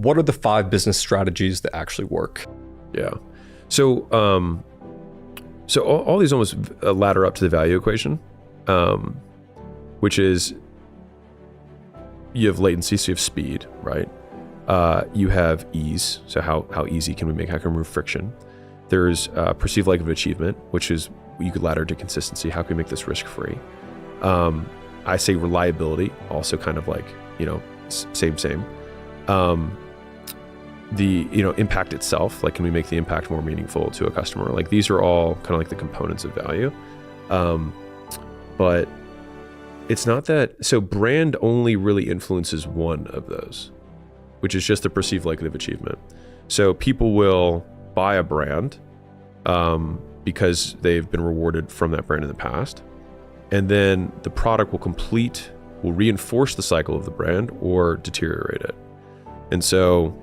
What are the 5 business strategies that actually work? Yeah. So, all these almost ladder up to the value equation, which is you have latency, so you have speed, right? You have ease, so how easy can we make, how can we remove friction? There's perceived likelihood of achievement, which is you could ladder to consistency. How can we make this risk-free? I say reliability, also kind of like, same. The impact itself, like can we make the impact more meaningful to a customer? Like these are all kind of like the components of value. But it's not that, so brand only really influences one of those, which is just the perceived likelihood of achievement. So people will buy a brand because they've been rewarded from that brand in the past. And then the product will reinforce the cycle of the brand or deteriorate it. And so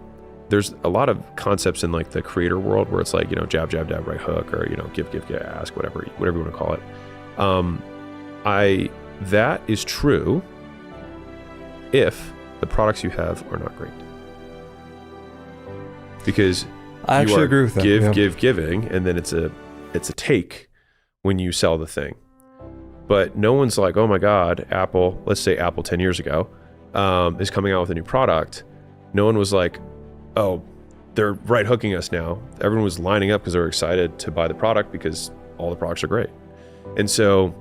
there's a lot of concepts in like the creator world where it's like, jab, jab, dab, right hook, or, give, ask, whatever you want to call it. That is true if the products you have are not great. Because I actually agree with that. Giving, and then it's a take when you sell the thing. But no one's like, oh my God, Apple, let's say Apple 10 years ago, is coming out with a new product. No one was like, oh, they're right hooking us now. Everyone was lining up because they were excited to buy the product because all the products are great. And so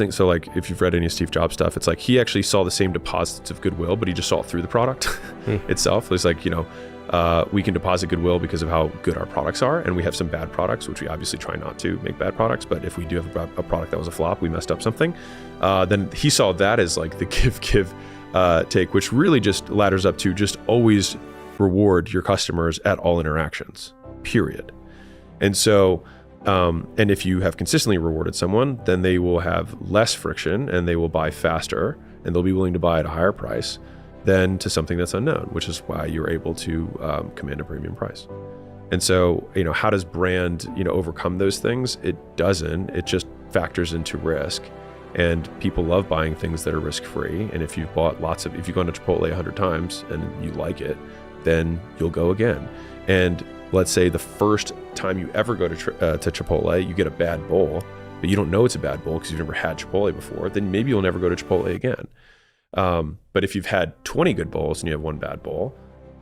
so like if you've read any Steve Jobs stuff, it's like he actually saw the same deposits of goodwill, but he just saw it through the product itself. It's like, we can deposit goodwill because of how good our products are. And we have some bad products, which we obviously try not to make bad products. But if we do have a product that was a flop, we messed up something. Then he saw that as like the give take, which really just ladders up to just always reward your customers at all interactions, period. And so, and if you have consistently rewarded someone, then they will have less friction and they will buy faster and they'll be willing to buy at a higher price than to something that's unknown, which is why you're able to command a premium price. And so, how does brand, overcome those things? It doesn't. It just factors into risk. And people love buying things that are risk-free. And if you've bought if you've gone to Chipotle 100 times and you like it, then you'll go again. And let's say the first time you ever go to Chipotle, you get a bad bowl, but you don't know it's a bad bowl because you've never had Chipotle before, then maybe you'll never go to Chipotle again. But if you've had 20 good bowls and you have one bad bowl,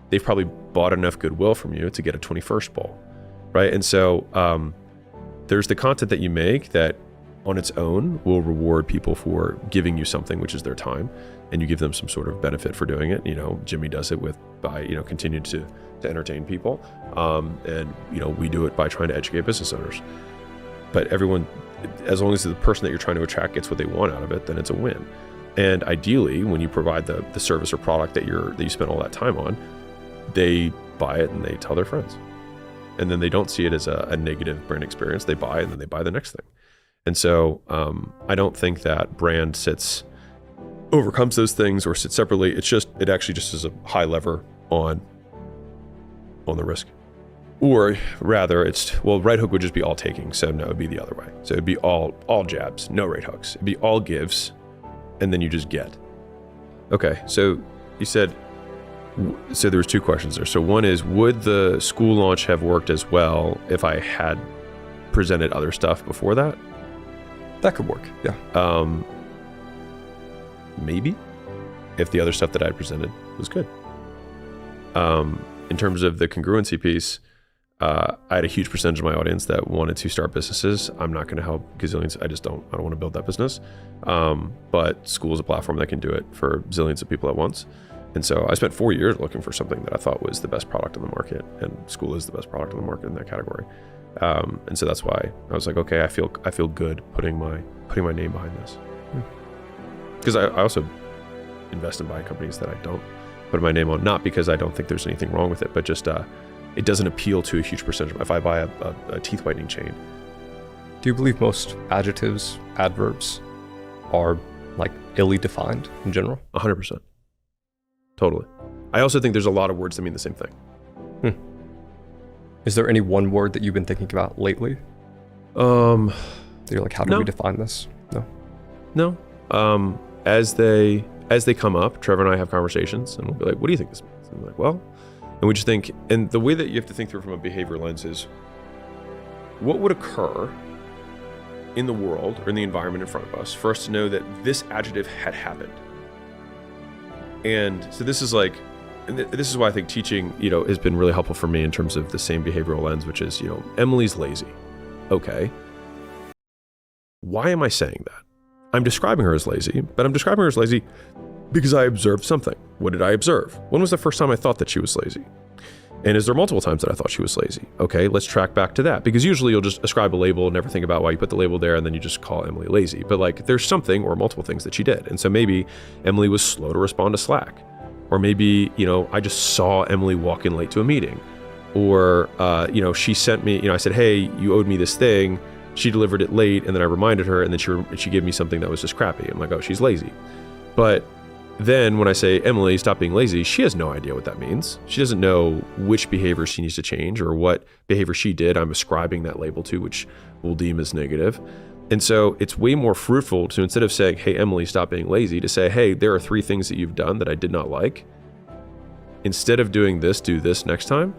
they've probably bought enough goodwill from you to get a 21st bowl, right? And so there's the content that you make that on its own will reward people for giving you something, which is their time, and you give them some sort of benefit for doing it. Jimmy does it by continuing to entertain people, and we do it by trying to educate business owners. But everyone, as long as the person that you're trying to attract gets what they want out of it, then it's a win. And ideally, when you provide the service or product that you spent all that time on, they buy it and they tell their friends, and then they don't see it as a negative brand experience. They buy it and then they buy the next thing. And so I don't think that brand overcomes those things or sits separately. It actually just is a high lever on the risk. Or rather, right hook would just be all taking. So no, it'd be the other way. So it'd be all jabs, no right hooks. It'd be all gives, and then you just get. Okay, so you said, so there was 2 questions there. So one is, would the school launch have worked as well if I had presented other stuff before that? That could work, yeah. Maybe, if the other stuff that I presented was good. In terms of the congruency piece, I had a huge percentage of my audience that wanted to start businesses. I'm not going to help gazillions. I don't want to build that business. But school is a platform that can do it for zillions of people at once. And so I spent 4 years looking for something that I thought was the best product in the market, and school is the best product in the market in that category. And so that's why I was like, okay, I feel good putting my name behind this. Because I also invest in buying companies that I don't put my name on, not because I don't think there's anything wrong with it, but just it doesn't appeal to a huge percentage. If I buy a teeth whitening chain. Do you believe most adjectives, adverbs are like illy defined in general? 100%. Totally. I also think there's a lot of words that mean the same thing. Is there any one word that you've been thinking about lately? That you're like, how do we define this? No. As they come up, Trevor and I have conversations, and we'll be like, what do you think this means? And I'm like, well, and we just think, and the way that you have to think through from a behavior lens is, what would occur in the world or in the environment in front of us for us to know that this adjective had happened? And so this is like, and this is why I think teaching, has been really helpful for me in terms of the same behavioral lens, which is, Emily's lazy. Okay. Why am I saying that? I'm describing her as lazy, but I'm describing her as lazy because I observed something. What did I observe? When was the first time I thought that she was lazy? And is there multiple times that I thought she was lazy? Okay, let's track back to that, because usually you'll just ascribe a label, never think about why you put the label there, and then you just call Emily lazy. But like, there's something or multiple things that she did. And so maybe Emily was slow to respond to Slack. Or maybe, I just saw Emily walk in late to a meeting. Or, she sent me, I said, hey, you owed me this thing. She delivered it late, and then I reminded her, and then she gave me something that was just crappy. I'm like, oh, she's lazy. But then when I say, Emily, stop being lazy, she has no idea what that means. She doesn't know which behavior she needs to change or what behavior she did I'm ascribing that label to, which we'll deem as negative. And so it's way more fruitful to, instead of saying, hey, Emily, stop being lazy, to say, hey, there are 3 things that you've done that I did not like. Instead of doing this, do this next time.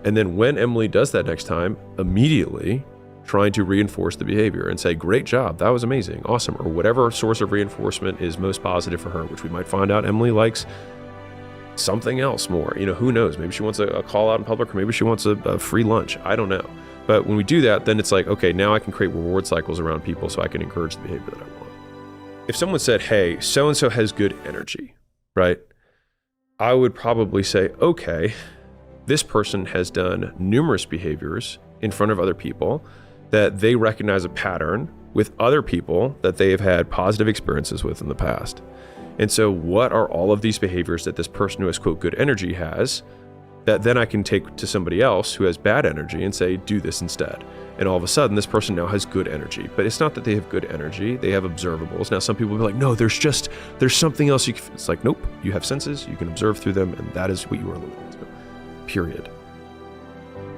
And then when Emily does that next time, immediately trying to reinforce the behavior and say, great job, that was amazing, awesome, or whatever source of reinforcement is most positive for her, which we might find out Emily likes something else more. Who knows? Maybe she wants a call out in public, or maybe she wants a free lunch. I don't know. But when we do that, then it's like, okay, now I can create reward cycles around people so I can encourage the behavior that I want. If someone said, hey, so-and-so has good energy, right? I would probably say, okay, this person has done numerous behaviors in front of other people that they recognize a pattern with other people that they have had positive experiences with in the past. And so what are all of these behaviors that this person who has, quote, good energy has, that then I can take to somebody else who has bad energy and say, do this instead. And all of a sudden, this person now has good energy. But it's not that they have good energy, they have observables. Now, some people will be like, no, there's something else. It's like, nope, you have senses, you can observe through them, and that is what you are limited to, period.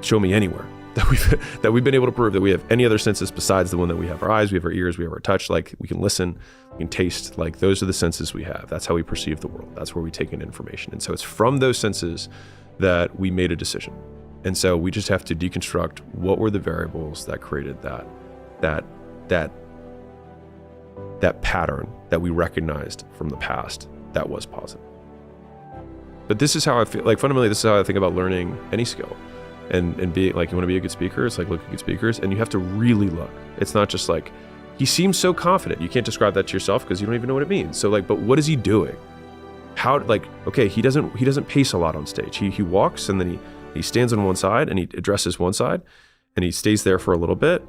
Show me anywhere that we've been able to prove that we have any other senses besides the one that we have our eyes, we have our ears, we have our touch, like we can listen, we can taste, like those are the senses we have. That's how we perceive the world. That's where we take in information. And so it's from those senses that we made a decision. And so we just have to deconstruct what were the variables that created that pattern that we recognized from the past that was positive. But this is how I feel, like fundamentally, this is how I think about learning any skill. And be like, you want to be a good speaker, it's like look at good speakers, and you have to really look. It's not just like, he seems so confident. You can't describe that to yourself because you don't even know what it means. So like, but what is he doing? How, like, okay, he doesn't pace a lot on stage. He walks and then he stands on one side and he addresses one side and he stays there for a little bit,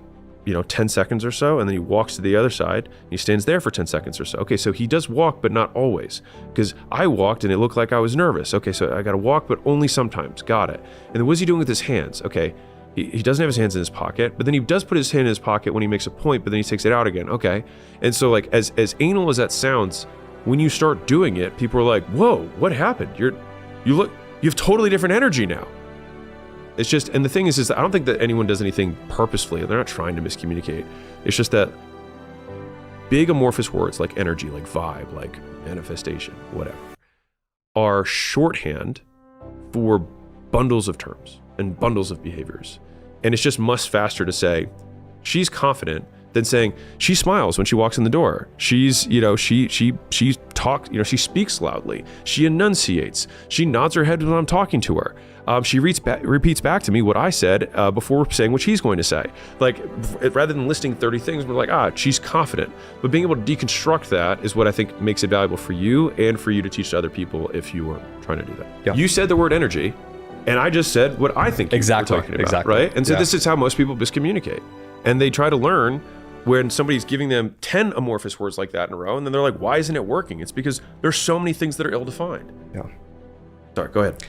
10 seconds or so, and then he walks to the other side and he stands there for 10 seconds or so. Okay, so he does walk, but not always, because I walked and it looked like I was nervous. Okay, so I got to walk, but only sometimes. Got it. And then what's he doing with his hands? Okay, he doesn't have his hands in his pocket, but then he does put his hand in his pocket when he makes a point, but then he takes it out again. Okay, and so like as anal as that sounds, when you start doing it, people are like, whoa, what happened? You have totally different energy now. It's just, and the thing is that I don't think that anyone does anything purposefully. They're not trying to miscommunicate. It's just that big amorphous words like energy, like vibe, like manifestation, whatever, are shorthand for bundles of terms and bundles of behaviors. And it's just much faster to say, she's confident, than saying, she smiles when she walks in the door. She's, she talks, she speaks loudly. She enunciates. She nods her head when I'm talking to her. She repeats back to me what I said before saying what she's going to say. Like, rather than listing 30 things, we're like, she's confident. But being able to deconstruct that is what I think makes it valuable for you and for you to teach to other people if you were trying to do that. Yeah. You said the word energy, and I just said what I think you're talking about, right? And so this is how most people miscommunicate. And they try to learn when somebody's giving them 10 amorphous words like that in a row, and then they're like, why isn't it working? It's because there's so many things that are ill-defined. Yeah. Sorry, go ahead.